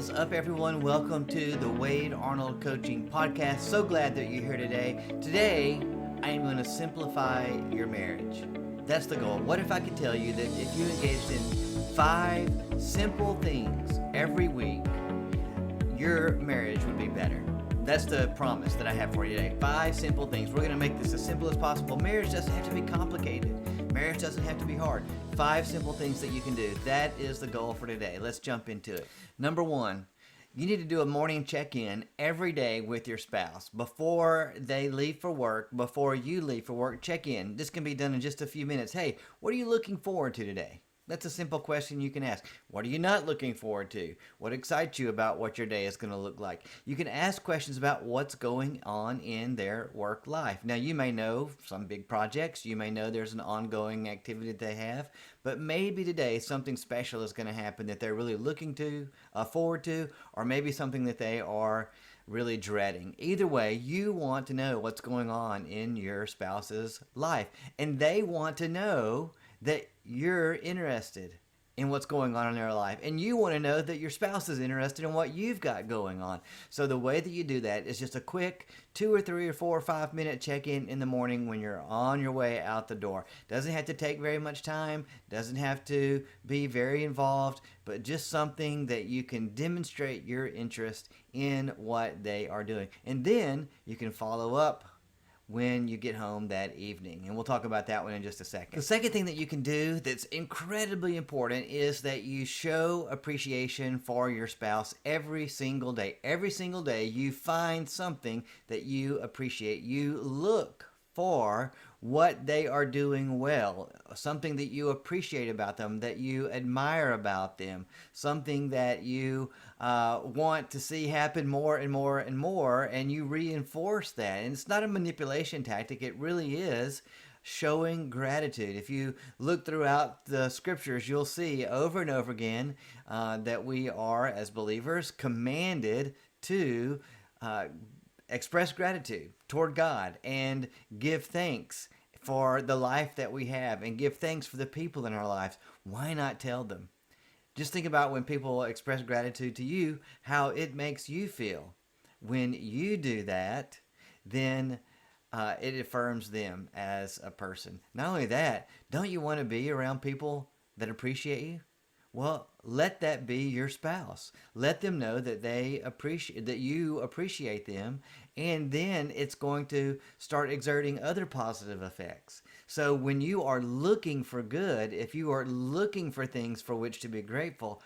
is up, everyone? Welcome to the Wade Arnold Coaching Podcast. So glad that you're here today. Today, I am going to simplify your marriage. That's the goal. What if I could tell you that if you engaged in 5 simple things every week, your marriage would be better? That's the promise that I have for you today. 5 simple things. We're going to make this as simple as possible. Marriage doesn't have to be complicated. Marriage doesn't have to be hard. 5 simple things that you can do. That is the goal for today. Let's jump into it. Number 1, you need to do a morning check-in every day with your spouse. Before they leave for work, before you leave for work, check in. This can be done in just a few minutes. Hey, what are you looking forward to today? That's a simple question you can ask. What are you not looking forward to? What excites you about what your day is going to look like? You can ask questions about what's going on in their work life. Now, you may know some big projects. You may know there's an ongoing activity that they have. But maybe today something special is going to happen that they're really looking to forward to, or maybe something that they are really dreading. Either way, you want to know what's going on in your spouse's life. And they want to know that you're interested in what's going on in their life, and you want to know that your spouse is interested in what you've got going on. So the way that you do that is just a quick 2 or 3 or 4 or 5 minute check-in in the morning when you're on your way out the door. Doesn't have to take very much time, doesn't have to be very involved, but just something that you can demonstrate your interest in what they are doing. And then you can follow up when you get home that evening. And we'll talk about that one in just a second. The second thing that you can do that's incredibly important is that you show appreciation for your spouse every single day. Every single day you find something that you appreciate. You look for what they are doing well, something that you appreciate about them, that you admire about them, something that you want to see happen more and more and more, and you reinforce that. And it's not a manipulation tactic. It really is showing gratitude. If you look throughout the scriptures, you'll see over and over again that we are, as believers, commanded to express gratitude toward God and give thanks for the life that we have and give thanks for the people in our lives. Why not tell them? Just think about when people express gratitude to you, how it makes you feel. When you do that, then it affirms them as a person. Not only that, don't you want to be around people that appreciate you? Well, let that be your spouse. Let them know that you appreciate them, and then it's going to start exerting other positive effects. So when you are looking for good, if you are looking for things for which to be grateful,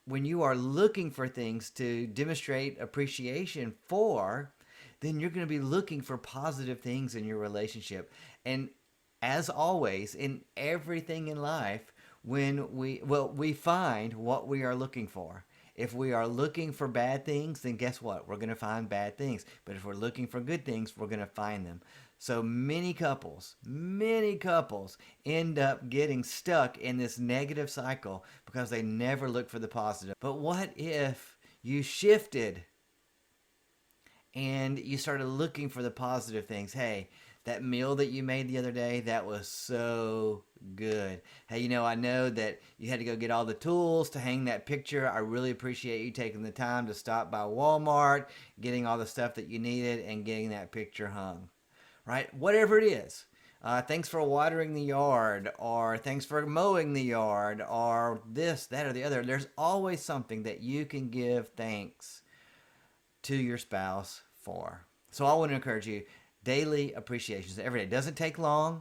when you are looking for things to demonstrate appreciation for, then you're going to be looking for positive things in your relationship. And as always, in everything in life, when we find what we are looking for. If we are looking for bad things, then guess what? We're going to find bad things. But if we're looking for good things, we're going to find them. So many couples end up getting stuck in this negative cycle because they never look for the positive. But what if you shifted and you started looking for the positive things? Hey, that meal that you made the other day, that was so good. Hey, I know that you had to go get all the tools to hang that picture. I really appreciate you taking the time to stop by Walmart, getting all the stuff that you needed, and getting that picture hung. Right? Whatever it is. Thanks for watering the yard, or thanks for mowing the yard, or this, that, or the other. There's always something that you can give thanks to your spouse for. So I want to encourage you, daily appreciations every day. It doesn't take long.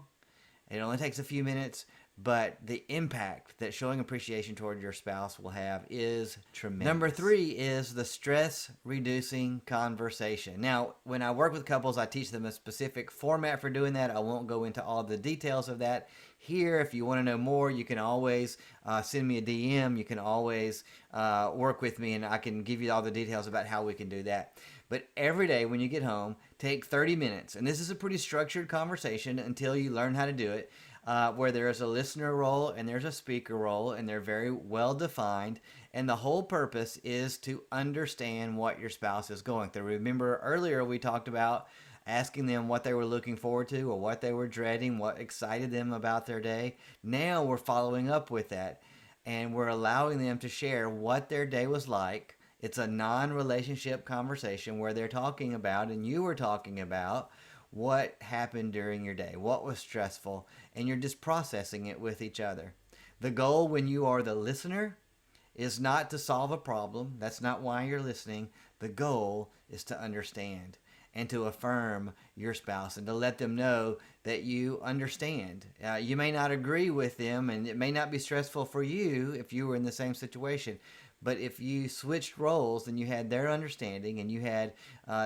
It only takes a few minutes, but the impact that showing appreciation toward your spouse will have is tremendous. Number 3 is the stress-reducing conversation. Now, when I work with couples, I teach them a specific format for doing that. I won't go into all the details of that here. If you want to know more, you can always send me a DM. You can always work with me, and I can give you all the details about how we can do that. But every day when you get home, take 30 minutes. And this is a pretty structured conversation until you learn how to do it, where there is a listener role and there's a speaker role, and they're very well defined. And the whole purpose is to understand what your spouse is going through. Remember earlier we talked about asking them what they were looking forward to or what they were dreading, what excited them about their day. Now we're following up with that, and we're allowing them to share what their day was like It's a non-relationship conversation where they're talking about, and you were talking about, what happened during your day, what was stressful, and you're just processing it with each other. The goal when you are the listener is not to solve a problem. That's not why you're listening. The goal is to understand and to affirm your spouse and to let them know that you understand. You may not agree with them, and it may not be stressful for you if you were in the same situation. But if you switched roles and you had their understanding and you had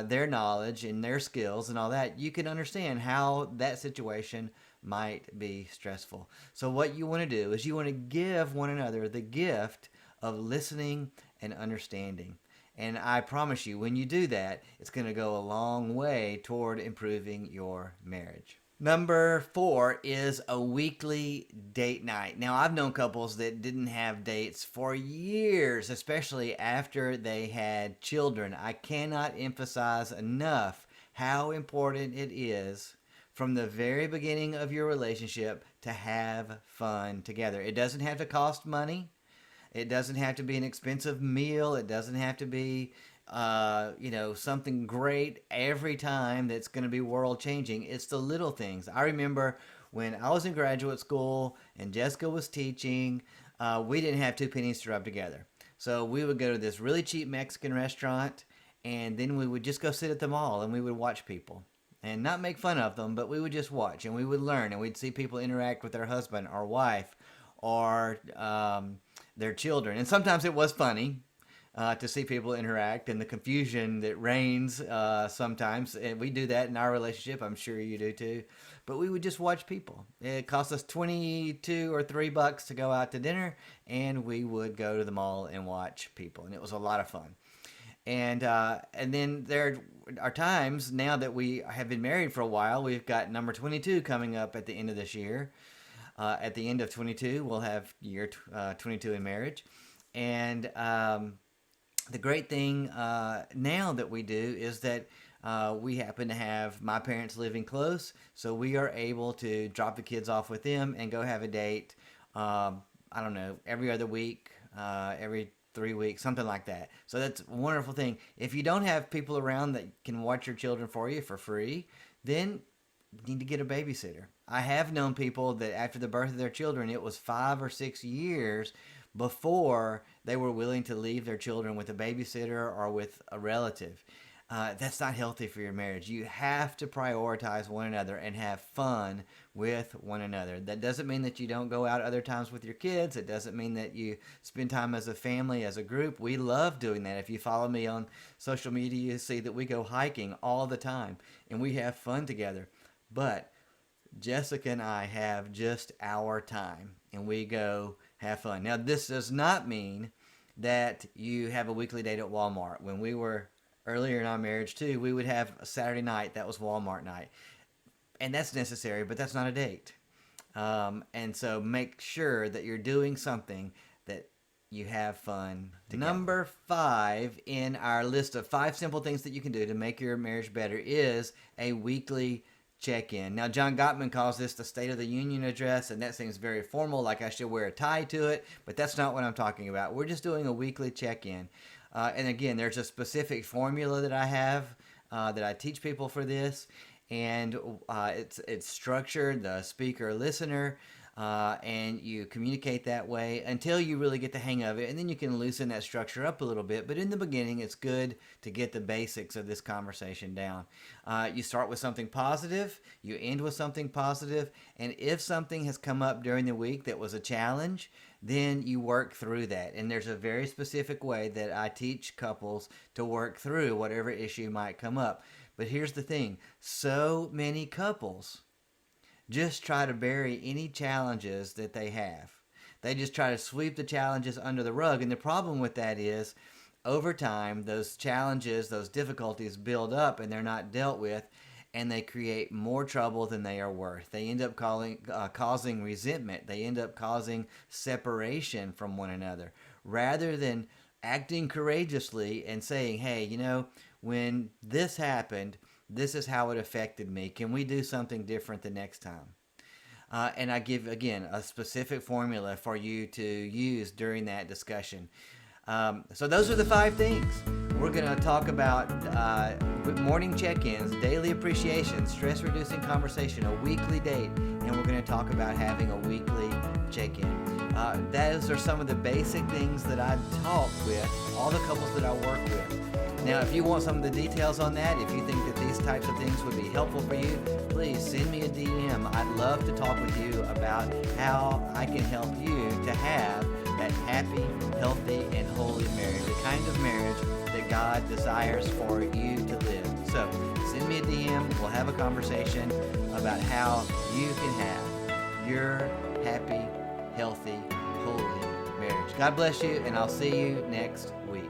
their knowledge and their skills and all that, you can understand how that situation might be stressful. So, what you want to do is you want to give one another the gift of listening and understanding. And I promise you, when you do that, it's going to go a long way toward improving your marriage. Number 4 is a weekly date night. Now, I've known couples that didn't have dates for years, especially after they had children. I cannot emphasize enough how important it is from the very beginning of your relationship to have fun together. It doesn't have to cost money. It doesn't have to be an expensive meal. It doesn't have to be, something great every time that's going to be world changing. It's the little things. I remember when I was in graduate school and Jessica was teaching, we didn't have 2 pennies to rub together. So we would go to this really cheap Mexican restaurant, and then we would just go sit at the mall and we would watch people. And not make fun of them, but we would just watch and we would learn, and we'd see people interact with their husband or wife or their children. And sometimes it was funny to see people interact and the confusion that reigns sometimes. And we do that in our relationship. I'm sure you do too. But we would just watch people. It cost us 22 or $3 to go out to dinner, and we would go to the mall and watch people. And it was a lot of fun. And then there are times now that we have been married for a while. We've got number 22 coming up at the end of this year. At the end of 22, we'll have year 22 in marriage. And the great thing now that we do is that we happen to have my parents living close, so we are able to drop the kids off with them and go have a date, I don't know, every other week, every 3 weeks, something like that. So that's a wonderful thing. If you don't have people around that can watch your children for you for free, then you need to get a babysitter. I have known people that after the birth of their children, it was 5 or 6 years before they were willing to leave their children with a babysitter or with a relative. That's not healthy for your marriage. You have to prioritize one another and have fun with one another. That doesn't mean that you don't go out other times with your kids. It doesn't mean that you spend time as a family, as a group. We love doing that. If you follow me on social media, you see that we go hiking all the time and we have fun together. But Jessica and I have just our time and we go have fun. Now, this does not mean that you have a weekly date at Walmart. When we were earlier in our marriage too, we would have a Saturday night that was Walmart night, and that's necessary, but that's not a date. And so make sure that you're doing something that you have fun together. Number 5 in our list of 5 simple things that you can do to make your marriage better is a weekly check-in. Now, John Gottman calls this the State of the Union address, and that seems very formal, like I should wear a tie to it, but that's not what I'm talking about. We're just doing a weekly check-in. And again, there's a specific formula that I have that I teach people for this, and it's structured, the speaker listener, and you communicate that way until you really get the hang of it, and then you can loosen that structure up a little bit. But in the beginning, it's good to get the basics of this conversation down. You start with something positive, you end with something positive, and if something has come up during the week that was a challenge, then you work through that. And there's a very specific way that I teach couples to work through whatever issue might come up. But here's the thing, so many couples just try to bury any challenges that they have. They just try to sweep the challenges under the rug. And the problem with that is, over time, those challenges, those difficulties build up and they're not dealt with, and they create more trouble than they are worth. They end up causing resentment. They end up causing separation from one another. Rather than acting courageously and saying, hey, when this happened, this is how it affected me. Can we do something different the next time? And I give, again, a specific formula for you to use during that discussion. So those are the 5 things. We're going to talk about morning check-ins, daily appreciation, stress-reducing conversation, a weekly date, and we're going to talk about having a weekly check-in. Those are some of the basic things that I talk with all the couples that I work with. Now, if you want some of the details on that, if you think that these types of things would be helpful for you, please send me a DM. I'd love to talk with you about how I can help you to have that happy, healthy, and holy marriage, the kind of marriage that God desires for you to live. So send me a DM. We'll have a conversation about how you can have your happy, healthy, holy marriage. God bless you, and I'll see you next week.